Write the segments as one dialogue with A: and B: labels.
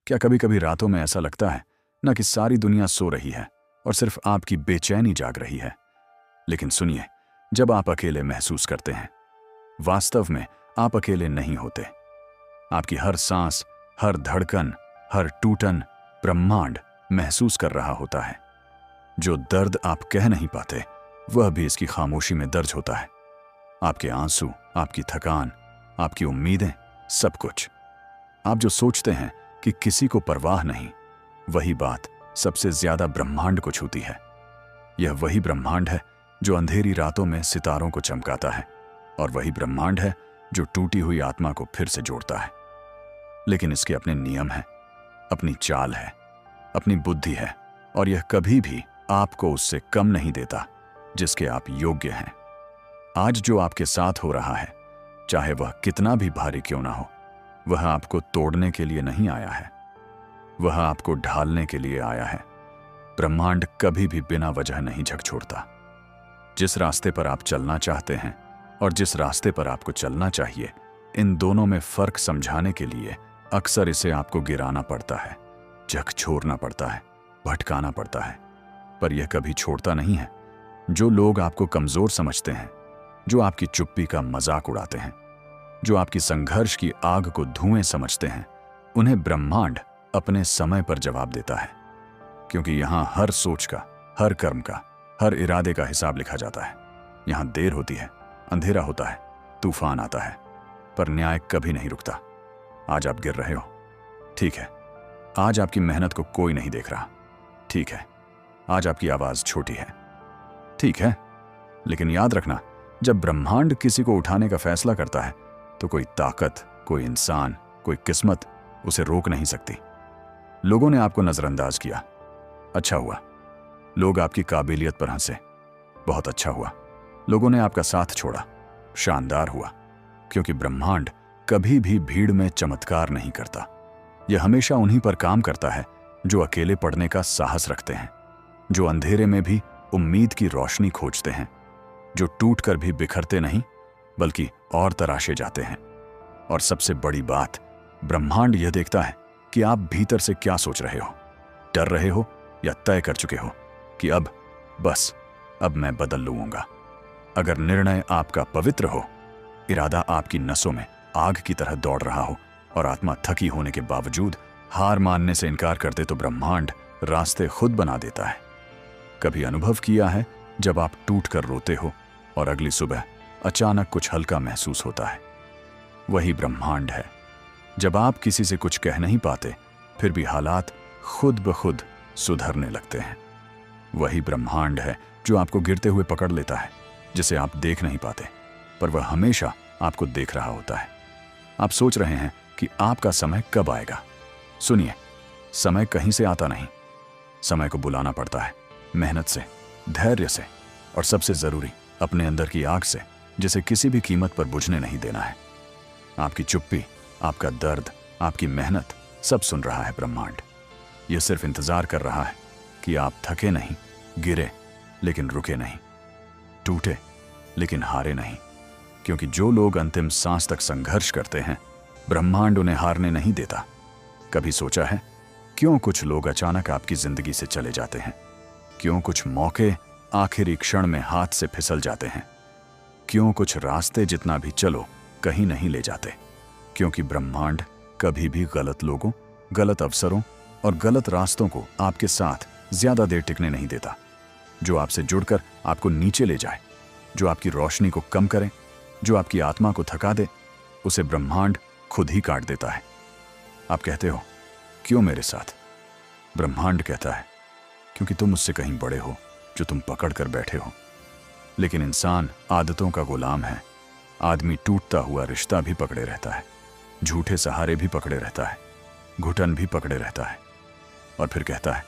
A: क्या कभी कभी रातों में ऐसा लगता है ना कि सारी दुनिया सो रही है और सिर्फ आपकी बेचैनी जाग रही है? लेकिन सुनिए, जब आप अकेले महसूस करते हैं, वास्तव में आप अकेले नहीं होते। आपकी हर सांस, हर धड़कन, हर टूटन ब्रह्मांड महसूस कर रहा होता है। जो दर्द आप कह नहीं पाते, वह भी इसकी खामोशी में दर्ज होता है। आपके आंसू, आपकी थकान, आपकी उम्मीदें, सब कुछ। आप जो सोचते हैं कि किसी को परवाह नहीं, वही बात सबसे ज्यादा ब्रह्मांड को छूती है। यह वही ब्रह्मांड है जो अंधेरी रातों में सितारों को चमकाता है, और वही ब्रह्मांड है जो टूटी हुई आत्मा को फिर से जोड़ता है। लेकिन इसके अपने नियम हैं, अपनी चाल है, अपनी बुद्धि है, और यह कभी भी आपको उससे कम नहीं देता जिसके आप योग्य हैं। आज जो आपके साथ हो रहा है, चाहे वह कितना भी भारी क्यों ना हो, वह आपको तोड़ने के लिए नहीं आया है, वह आपको ढालने के लिए आया है। ब्रह्मांड कभी भी बिना वजह नहीं झकझोरता। जिस रास्ते पर आप चलना चाहते हैं और जिस रास्ते पर आपको चलना चाहिए, इन दोनों में फर्क समझाने के लिए अक्सर इसे आपको गिराना पड़ता है, झकझोरना पड़ता है, भटकाना पड़ता है। पर यह कभी छोड़ता नहीं है। जो लोग आपको कमजोर समझते हैं, जो आपकी चुप्पी का मजाक उड़ाते हैं, जो आपकी संघर्ष की आग को धुएं समझते हैं, उन्हें ब्रह्मांड अपने समय पर जवाब देता है। क्योंकि यहां हर सोच का, हर कर्म का, हर इरादे का हिसाब लिखा जाता है। यहां देर होती है, अंधेरा होता है, तूफान आता है, पर न्याय कभी नहीं रुकता। आज आप गिर रहे हो, ठीक है। आज आपकी मेहनत को कोई नहीं देख रहा, ठीक है। आज आपकी आवाज छोटी है, ठीक है। लेकिन याद रखना, जब ब्रह्मांड किसी को उठाने का फैसला करता है, तो कोई ताकत, कोई इंसान, कोई किस्मत उसे रोक नहीं सकती। लोगों ने आपको नजरअंदाज किया, अच्छा हुआ। लोग आपकी काबिलियत पर हंसे, बहुत अच्छा हुआ। लोगों ने आपका साथ छोड़ा, शानदार हुआ। क्योंकि ब्रह्मांड कभी भी भीड़ में चमत्कार नहीं करता। यह हमेशा उन्हीं पर काम करता है जो अकेले पड़ने का साहस रखते हैं, जो अंधेरे में भी उम्मीद की रोशनी खोजते हैं, जो टूट कर भी बिखरते नहीं बल्कि और तराशे जाते हैं। और सबसे बड़ी बात, ब्रह्मांड यह देखता है कि आप भीतर से क्या सोच रहे हो, डर रहे हो या तय कर चुके हो कि अब मैं बदल लूंगा। अगर निर्णय आपका पवित्र हो, इरादा आपकी नसों में आग की तरह दौड़ रहा हो और आत्मा थकी होने के बावजूद हार मानने से इनकार करते, तो ब्रह्मांड रास्ते खुद बना देता है। कभी अनुभव किया है जब आप टूट कर रोते हो और अगली सुबह अचानक कुछ हल्का महसूस होता है? वही ब्रह्मांड है। जब आप किसी से कुछ कह नहीं पाते, फिर भी हालात खुद ब खुद सुधरने लगते हैं। वही ब्रह्मांड है जो आपको गिरते हुए पकड़ लेता है, जिसे आप देख नहीं पाते, पर वह हमेशा आपको देख रहा होता है। आप सोच रहे हैं कि आपका समय कब आएगा। सुनिए, समय कहीं से आता नहीं। समय को बुलाना पड़ता है, मेहनत से, धैर्य से, और सबसे जरूरी अपने अंदर की आग से, जिसे किसी भी कीमत पर बुझने नहीं देना है। आपकी चुप्पी, आपका दर्द, आपकी मेहनत, सब सुन रहा है ब्रह्मांड। यह सिर्फ इंतजार कर रहा है कि आप थके नहीं, गिरे लेकिन रुके नहीं, टूटे लेकिन हारे नहीं। क्योंकि जो लोग अंतिम सांस तक संघर्ष करते हैं, ब्रह्मांड उन्हें हारने नहीं देता। कभी सोचा है क्यों कुछ लोग अचानक आपकी जिंदगी से चले जाते हैं? क्यों कुछ मौके आखिरी क्षण में हाथ से फिसल जाते हैं? क्यों कुछ रास्ते जितना भी चलो कहीं नहीं ले जाते? क्योंकि ब्रह्मांड कभी भी गलत लोगों, गलत अवसरों और गलत रास्तों को आपके साथ ज्यादा देर टिकने नहीं देता। जो आपसे जुड़कर आपको नीचे ले जाए, जो आपकी रोशनी को कम करे, जो आपकी आत्मा को थका दे, उसे ब्रह्मांड खुद ही काट देता है। आप कहते हो क्यों मेरे साथ? ब्रह्मांड कहता है क्योंकि तुम उससे कहीं बड़े हो जो तुम पकड़ कर बैठे हो। लेकिन इंसान आदतों का गुलाम है। आदमी टूटता हुआ रिश्ता भी पकड़े रहता है, झूठे सहारे भी पकड़े रहता है, घुटन भी पकड़े रहता है, और फिर कहता है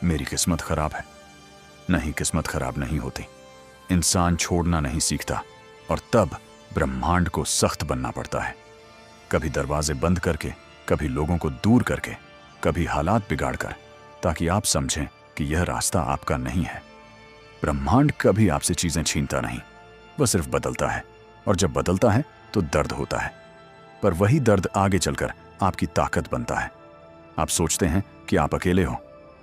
A: मेरी किस्मत खराब है। नहीं, किस्मत खराब नहीं होती। इंसान छोड़ना नहीं सीखता, और तब ब्रह्मांड को सख्त बनना पड़ता है। कभी दरवाजे बंद करके, कभी लोगों को दूर करके, कभी हालात बिगाड़कर, ताकि आप समझें कि यह रास्ता आपका नहीं है। ब्रह्मांड कभी आपसे चीजें छीनता नहीं, वह सिर्फ बदलता है, और जब बदलता है तो दर्द होता है, पर वही दर्द आगे चलकर आपकी ताकत बनता है। आप सोचते हैं कि आप अकेले हो,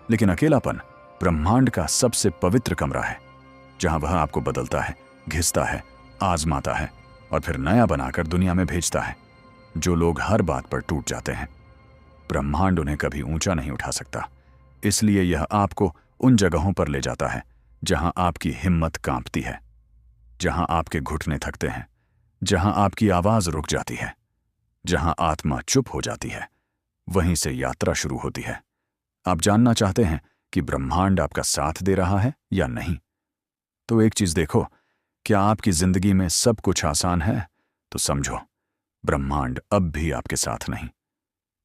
A: लेकिन अकेलापन ब्रह्मांड का सबसे पवित्र कमरा है, जहां वह आपको बदलता है, घिसता है, आजमाता है और फिर नया बनाकर दुनिया में भेजता है। जो लोग हर बात पर टूट जाते हैं, ब्रह्मांड उन्हें कभी ऊंचा नहीं उठा सकता। इसलिए यह आपको उन जगहों पर ले जाता है जहां आपकी हिम्मत कांपती है, जहां आपके घुटने थकते हैं, जहां आपकी आवाज रुक जाती है, जहां आत्मा चुप हो जाती है। वहीं से यात्रा शुरू होती है। आप जानना चाहते हैं कि ब्रह्मांड आपका साथ दे रहा है या नहीं? तो एक चीज देखो, क्या आपकी जिंदगी में सब कुछ आसान है? तो समझो, ब्रह्मांड अब भी आपके साथ नहीं,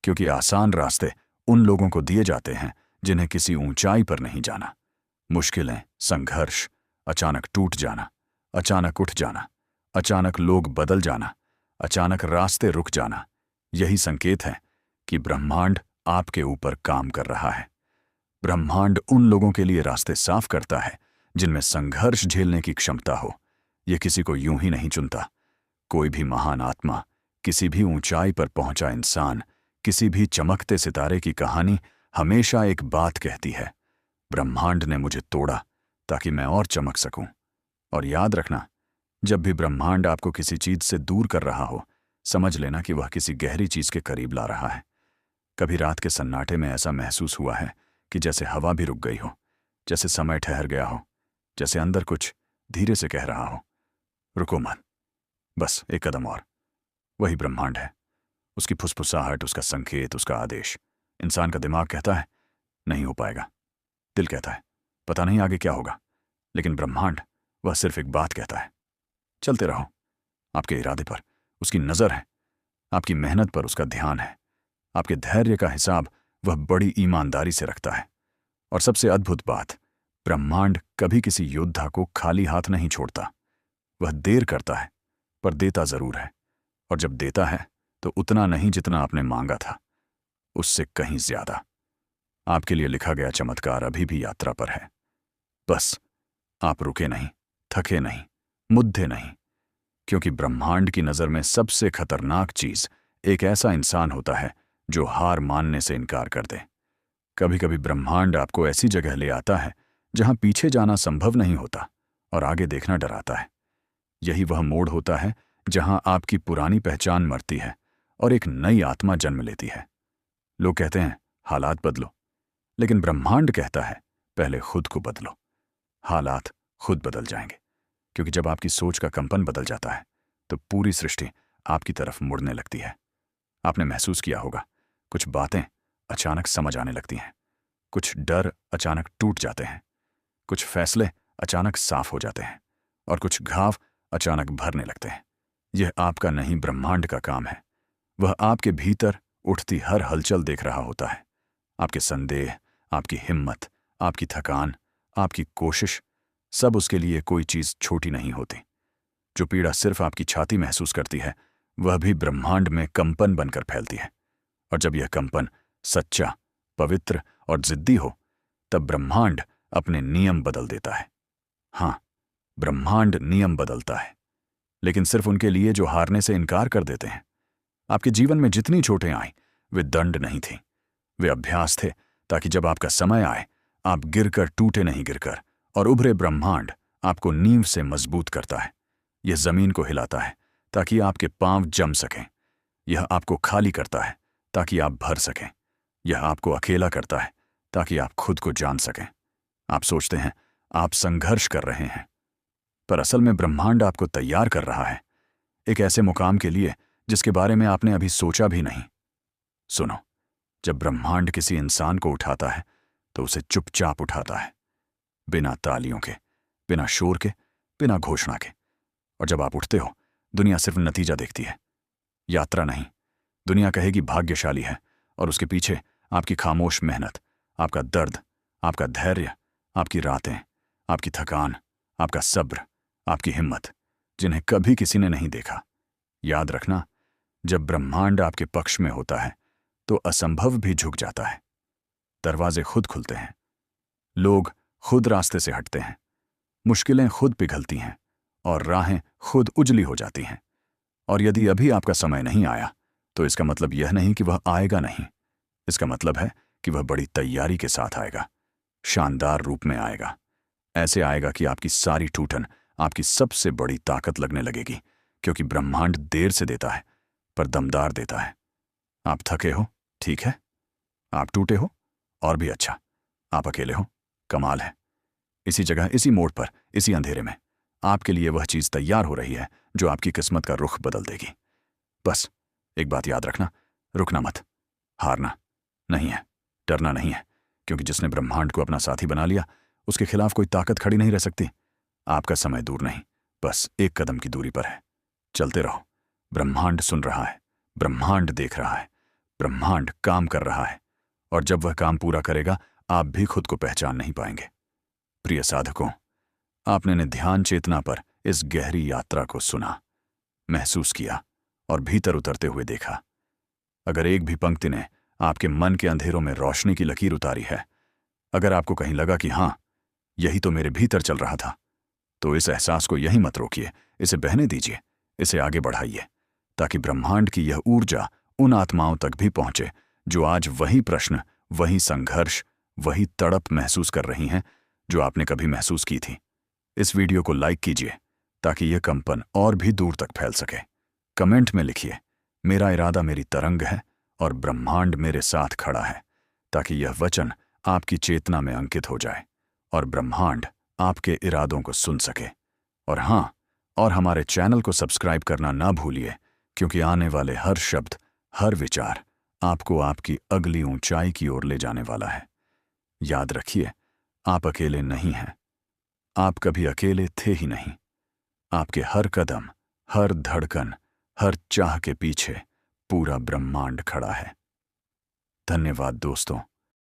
A: क्योंकि आसान रास्ते उन लोगों को दिए जाते हैं जिन्हें किसी ऊंचाई पर नहीं जाना। मुश्किलें, संघर्ष, अचानक टूट जाना, अचानक उठ जाना, अचानक लोग बदल जाना, अचानक रास्ते रुक जाना, यही संकेत है कि ब्रह्मांड आपके ऊपर काम कर रहा है। ब्रह्मांड उन लोगों के लिए रास्ते साफ करता है जिनमें संघर्ष झेलने की क्षमता हो। यह किसी को यूं ही नहीं चुनता। कोई भी महान आत्मा, किसी भी ऊंचाई पर पहुंचा इंसान, किसी भी चमकते सितारे की कहानी हमेशा एक बात कहती है, ब्रह्मांड ने मुझे तोड़ा ताकि मैं और चमक सकूं। और याद रखना, जब भी ब्रह्मांड आपको किसी चीज से दूर कर रहा हो, समझ लेना कि वह किसी गहरी चीज के करीब ला रहा है। कभी रात के सन्नाटे में ऐसा महसूस हुआ है कि जैसे हवा भी रुक गई हो, जैसे समय ठहर गया हो, जैसे अंदर कुछ धीरे से कह रहा हो, रुको मत, बस एक कदम और। वही ब्रह्मांड है, उसकी फुसफुसाहट, उसका संकेत, उसका आदेश। इंसान का दिमाग कहता है नहीं हो पाएगा, दिल कहता है पता नहीं आगे क्या होगा, लेकिन ब्रह्मांड, वह सिर्फ एक बात कहता है, चलते रहो। आपके इरादे पर उसकी नजर है, आपकी मेहनत पर उसका ध्यान है, आपके धैर्य का हिसाब वह बड़ी ईमानदारी से रखता है। और सबसे अद्भुत बात, ब्रह्मांड कभी किसी योद्धा को खाली हाथ नहीं छोड़ता। वह देर करता है, पर देता जरूर है। और जब देता है तो उतना नहीं जितना आपने मांगा था, उससे कहीं ज्यादा। आपके लिए लिखा गया चमत्कार अभी भी यात्रा पर है। बस आप रुके नहीं, थके नहीं, मुद्दे नहीं, क्योंकि ब्रह्मांड की नजर में सबसे खतरनाक चीज एक ऐसा इंसान होता है जो हार मानने से इनकार कर दे। कभी कभी ब्रह्मांड आपको ऐसी जगह ले आता है जहां पीछे जाना संभव नहीं होता और आगे देखना डराता है। यही वह मोड़ होता है जहां आपकी पुरानी पहचान मरती है और एक नई आत्मा जन्म लेती है। लोग कहते हैं हालात बदलो, लेकिन ब्रह्मांड कहता है पहले खुद को बदलो। हालात खुद बदल जाएंगे, क्योंकि जब आपकी सोच का कंपन बदल जाता है तो पूरी सृष्टि आपकी तरफ मुड़ने लगती है। आपने महसूस किया होगा, कुछ बातें अचानक समझ आने लगती हैं, कुछ डर अचानक टूट जाते हैं, कुछ फैसले अचानक साफ हो जाते हैं और कुछ घाव अचानक भरने लगते हैं। यह आपका नहीं, ब्रह्मांड का काम है। वह आपके भीतर उठती हर हलचल देख रहा होता है। आपके संदेह, आपकी हिम्मत, आपकी थकान, आपकी कोशिश, सब उसके लिए कोई चीज छोटी नहीं होती। जो पीड़ा सिर्फ आपकी छाती महसूस करती है, वह भी ब्रह्मांड में कंपन बनकर फैलती है। और जब यह कंपन सच्चा, पवित्र और जिद्दी हो, तब ब्रह्मांड अपने नियम बदल देता है। हाँ, ब्रह्मांड नियम बदलता है, लेकिन सिर्फ उनके लिए जो हारने से इनकार कर देते हैं। आपके जीवन में जितनी चोटें आईं, वे दंड नहीं थीं, वे अभ्यास थे, ताकि जब आपका समय आए आप गिरकर टूटे नहीं, गिरकर और उभरे। ब्रह्मांड आपको नींव से मजबूत करता है। यह जमीन को हिलाता है ताकि आपके पांव जम सकें। यह आपको खाली करता है ताकि आप भर सकें। यह आपको अकेला करता है ताकि आप खुद को जान सकें। आप सोचते हैं आप संघर्ष कर रहे हैं, पर असल में ब्रह्मांड आपको तैयार कर रहा है एक ऐसे मुकाम के लिए जिसके बारे में आपने अभी सोचा भी नहीं। सुनो, जब ब्रह्मांड किसी इंसान को उठाता है तो उसे चुपचाप उठाता है, बिना तालियों के, बिना शोर के, बिना घोषणा के। और जब आप उठते हो, दुनिया सिर्फ नतीजा देखती है, यात्रा नहीं। दुनिया कहेगी भाग्यशाली है, और उसके पीछे आपकी खामोश मेहनत, आपका दर्द, आपका धैर्य, आपकी रातें, आपकी थकान, आपका सब्र, आपकी हिम्मत, जिन्हें कभी किसी ने नहीं देखा। याद रखना, जब ब्रह्मांड आपके पक्ष में होता है तो असंभव भी झुक जाता है। दरवाजे खुद खुलते हैं, लोग खुद रास्ते से हटते हैं, मुश्किलें खुद पिघलती हैं और राहें खुद उजली हो जाती हैं। और यदि अभी आपका समय नहीं आया तो इसका मतलब यह नहीं कि वह आएगा नहीं। इसका मतलब है कि वह बड़ी तैयारी के साथ आएगा, शानदार रूप में आएगा। ऐसे आएगा कि आपकी सारी टूटन आपकी सबसे बड़ी ताकत लगने लगेगी, क्योंकि ब्रह्मांड देर से देता है पर दमदार देता है। आप थके हो, ठीक है। आप टूटे हो, और भी अच्छा। आप अकेले हो, कमाल है। इसी जगह, इसी मोड़ पर, इसी अंधेरे में आपके लिए वह चीज तैयार हो रही है जो आपकी किस्मत का रुख बदल देगी। बस एक बात याद रखना, रुकना मत, हारना नहीं है, डरना नहीं है, क्योंकि जिसने ब्रह्मांड को अपना साथी बना लिया उसके खिलाफ कोई ताकत खड़ी नहीं रह सकती। आपका समय दूर नहीं, बस एक कदम की दूरी पर है। चलते रहो। ब्रह्मांड सुन रहा है, ब्रह्मांड देख रहा है, ब्रह्मांड काम कर रहा है, और जब वह काम पूरा करेगा आप भी खुद को पहचान नहीं पाएंगे। प्रिय साधकों, आपने ध्यान चेतना पर इस गहरी यात्रा को सुना, महसूस किया और भीतर उतरते हुए देखा। अगर एक भी पंक्ति ने आपके मन के अंधेरों में रोशनी की लकीर उतारी है, अगर आपको कहीं लगा कि हां, यही तो मेरे भीतर चल रहा था, तो इस एहसास को यहीं मत रोकिए, इसे बहने दीजिए, इसे आगे बढ़ाइए, ताकि ब्रह्मांड की यह ऊर्जा उन आत्माओं तक भी पहुंचे जो आज वही प्रश्न, वही संघर्ष, वही तड़प महसूस कर रही हैं जो आपने कभी महसूस की थी। इस वीडियो को लाइक कीजिए ताकि यह कंपन और भी दूर तक फैल सके। कमेंट में लिखिए, मेरा इरादा मेरी तरंग है और ब्रह्मांड मेरे साथ खड़ा है, ताकि यह वचन आपकी चेतना में अंकित हो जाए और ब्रह्मांड आपके इरादों को सुन सके। और हाँ, और हमारे चैनल को सब्सक्राइब करना ना भूलिए, क्योंकि आने वाले हर शब्द, हर विचार आपको आपकी अगली ऊंचाई की ओर ले जाने वाला है। याद रखिए, आप अकेले नहीं हैं। आप कभी अकेले थे ही नहीं। आपके हर कदम, हर धड़कन, हर चाह के पीछे पूरा ब्रह्मांड खड़ा है। धन्यवाद दोस्तों।